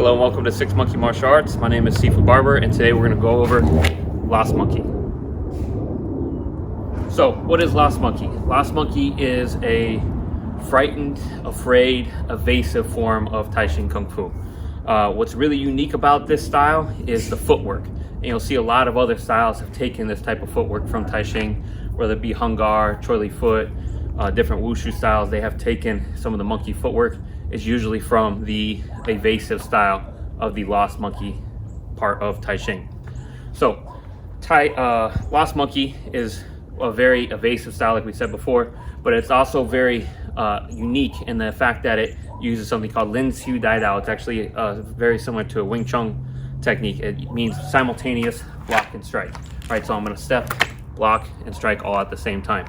Hello and welcome to Six Monkey Martial Arts. My name is Sifu Barber and today we're going to go over Lost Monkey. So what is Lost Monkey? Lost Monkey is a frightened, afraid, evasive form of Taishin Kung Fu. What's really unique about this style is the footwork. And you'll see a lot of other styles have taken this type of footwork from Taishin, whether it be Hung Gar, Choi Li Foot, different Wushu styles. They have taken some of the monkey footwork. Is usually from the evasive style of the Lost Monkey part of Taishin. So Lost Monkey is a very evasive style, like we said before, but it's also very unique in the fact that it uses something called Lin Xiu Dai Dao. It's actually very similar to a Wing Chun technique. It means simultaneous block and strike. Right, so I'm going to step, block, and strike all at the same time.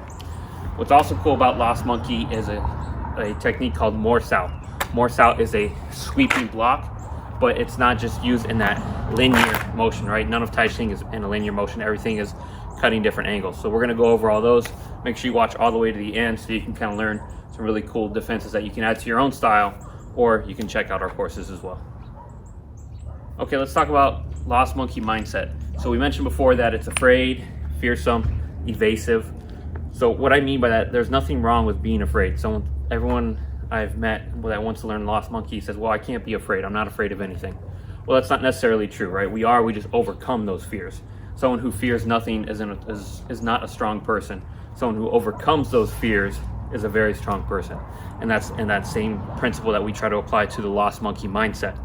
What's also cool about Lost Monkey is a technique called Mo Sao. Mo Sao is a sweeping block, but it's not just used in that linear motion, right? None of Taishin is in a linear motion. Everything is cutting different angles. So we're going to go over all those. Make sure you watch all the way to the end so you can kind of learn some really cool defenses that you can add to your own style, or you can check out our courses as well. Okay, let's talk about Lost Monkey mindset. So we mentioned before that it's afraid, fearsome, evasive. So what I mean by that, there's nothing wrong with being afraid. Everyone I've met that wants to learn Lost Monkey says, well, I can't be afraid. I'm not afraid of anything. Well, that's not necessarily true, right? We just overcome those fears. Someone who fears nothing is not a strong person. Someone who overcomes those fears is a very strong person. And that's in that same principle that we try to apply to the Lost Monkey mindset.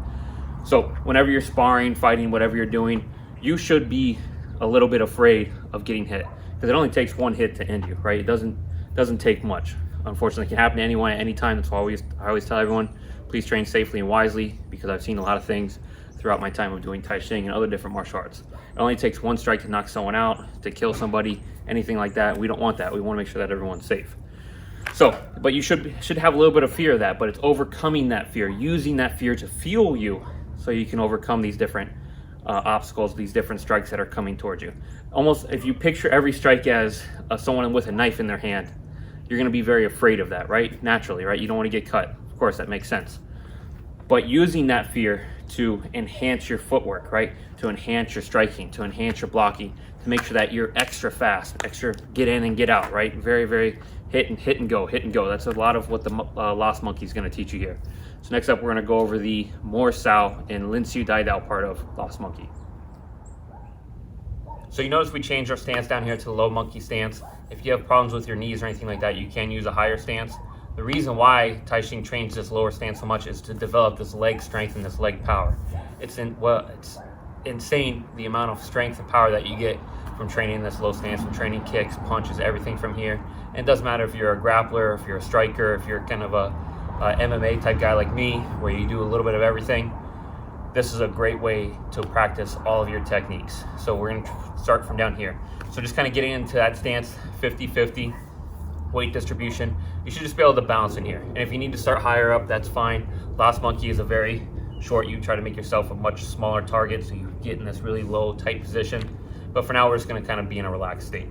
So whenever you're sparring, fighting, whatever you're doing, you should be a little bit afraid of getting hit, because it only takes one hit to end you, right? It doesn't take much. Unfortunately, it can happen to anyone at any time. That's why I always tell everyone, please train safely and wisely, because I've seen a lot of things throughout my time of doing Taishin and other different martial arts. It only takes one strike to knock someone out, to kill somebody, anything like that. We don't want that. We want to make sure that everyone's safe. So, but you should have a little bit of fear of that, but it's overcoming that fear, using that fear to fuel you so you can overcome these different obstacles, these different strikes that are coming towards you. Almost, if you picture every strike as someone with a knife in their hand, you're going to be very afraid of that, right? Naturally, right? You don't want to get cut. Of course, that makes sense. But using that fear to enhance your footwork, right? To enhance your striking, to enhance your blocking, to make sure that you're extra fast, extra get in and get out, right? Very, very hit and go, hit and go. That's a lot of what the Lost Monkey is going to teach you here. So next up, we're going to go over the Mo Sao and Lin Xiu Dai Dao part of Lost Monkey. So you notice we changed our stance down here to the low monkey stance. If you have problems with your knees or anything like that, you can use a higher stance. The reason why Taishin trains this lower stance so much is to develop this leg strength and this leg power. It's insane the amount of strength and power that you get from training this low stance, from training kicks, punches, everything from here. And it doesn't matter if you're a grappler, if you're a striker, if you're kind of a MMA type guy like me, where you do a little bit of everything. This is a great way to practice all of your techniques. So we're going to start from down here. So just kind of getting into that stance, 50-50 weight distribution. You should just be able to balance in here. And if you need to start higher up, that's fine. Lost Monkey is a very short. You try to make yourself a much smaller target so you get in this really low, tight position. But for now, we're just going to kind of be in a relaxed state.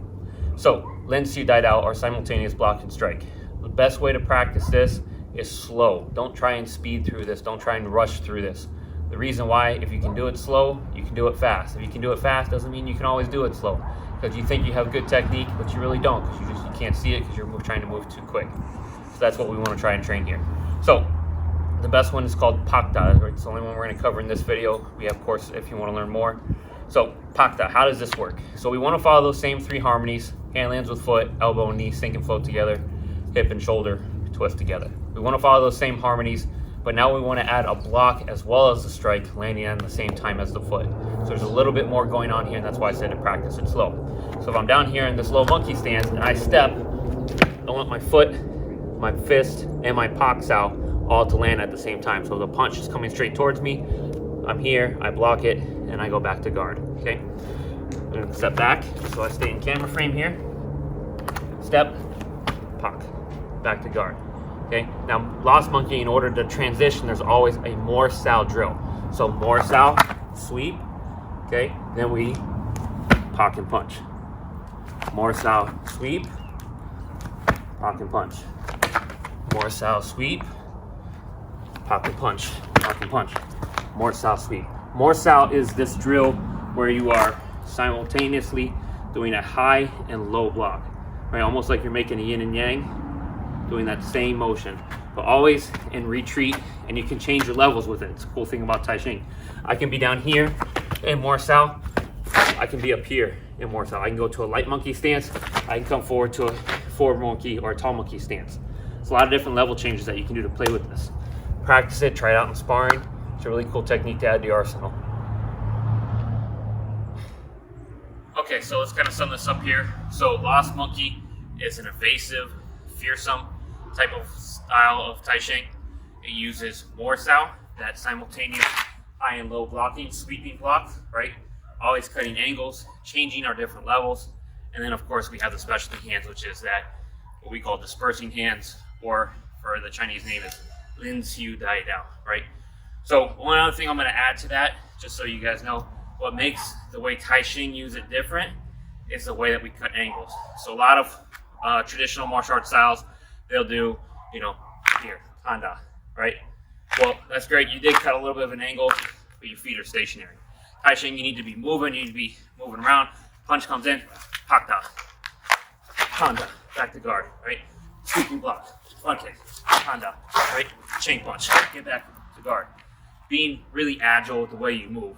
So Lin Xiu Dai Dao, or simultaneous block and strike. The best way to practice this is slow. Don't try and speed through this. Don't try and rush through this. The reason why, if you can do it slow, you can do it fast. If you can do it fast, doesn't mean you can always do it slow. Because you think you have good technique, but you really don't, because you can't see it because you're trying to move too quick. So that's what we want to try and train here. So the best one is called Pakta. Right? It's the only one we're going to cover in this video. We have courses if you want to learn more. So Pakta, how does this work? So we want to follow those same three harmonies: hand lands with foot, elbow and knee sink and float together, hip and shoulder twist together. We want to follow those same harmonies, but now we want to add a block as well as the strike, landing at the same time as the foot. So there's a little bit more going on here, and that's why I said to practice it slow. So if I'm down here in this low monkey stance and I step, I want my foot, my fist, and my Pak Sao all to land at the same time. So the punch is coming straight towards me. I'm here, I block it, and I go back to guard, okay? I'm gonna step back, so I stay in camera frame here. Step, Pak, back to guard. Okay, now Lost Monkey, in order to transition, there's always a Mo Sao drill. So Mo Sao, sweep, okay, then we Pak and punch. Mo Sao, sweep, Pak and punch. Mo Sao, sweep, Pak and punch, Pak and punch. Mort Sao sweep. Mort Sao is this drill where you are simultaneously doing a high and low block, right? Almost like you're making a yin and yang, doing that same motion, but always in retreat, and you can change your levels with it. It's a cool thing about Tai Chi. I can be down here in Mort Sao. I can be up here in Mort Sao. I can go to a light monkey stance. I can come forward to a forward monkey or a tall monkey stance. It's a lot of different level changes that you can do to play with this. Practice it, try it out in sparring. It's a really cool technique to add to your arsenal. Okay, so let's kind of sum this up here. So Lost Monkey is an evasive, fearsome type of style of Tai Chi. It uses Mort Sao, that simultaneous high and low blocking, sweeping block, right? Always cutting angles, changing our different levels. And then of course we have the specialty hands, which is that what we call dispersing hands, or for the Chinese name is Lin Xiu Dai Dao, right? So one other thing I'm going to add to that, just so you guys know, what makes the way Tai Chi use it different is the way that we cut angles. So a lot of traditional martial arts styles, they'll do, you know, here, handa, right? Well, that's great. You did cut a little bit of an angle, but your feet are stationary. Tai Chi, you need to be moving. You need to be moving around. Punch comes in, pakta, handa, back to guard, right? Sweeping block, front kick, handa, right? Chain punch, get back to guard. Being really agile with the way you move.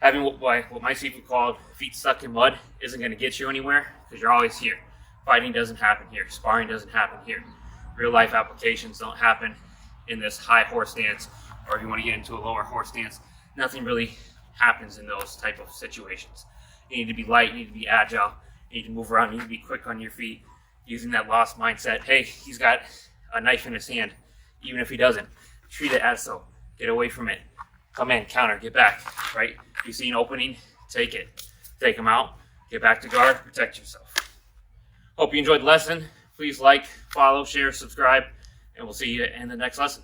Having what my seafood called feet stuck in mud isn't going to get you anywhere because you're always here. Fighting doesn't happen here. Sparring doesn't happen here. Real life applications don't happen in this high horse stance, or if you want to get into a lower horse stance, nothing really happens in those type of situations. You need to be light, you need to be agile, you need to move around, you need to be quick on your feet, using that lost mindset. Hey, he's got a knife in his hand. Even if he doesn't, treat it as so. Get away from it. Come in, counter, get back, right? You see an opening, take it. Take them out, get back to guard, protect yourself. Hope you enjoyed the lesson. Please like, follow, share, subscribe, and we'll see you in the next lesson.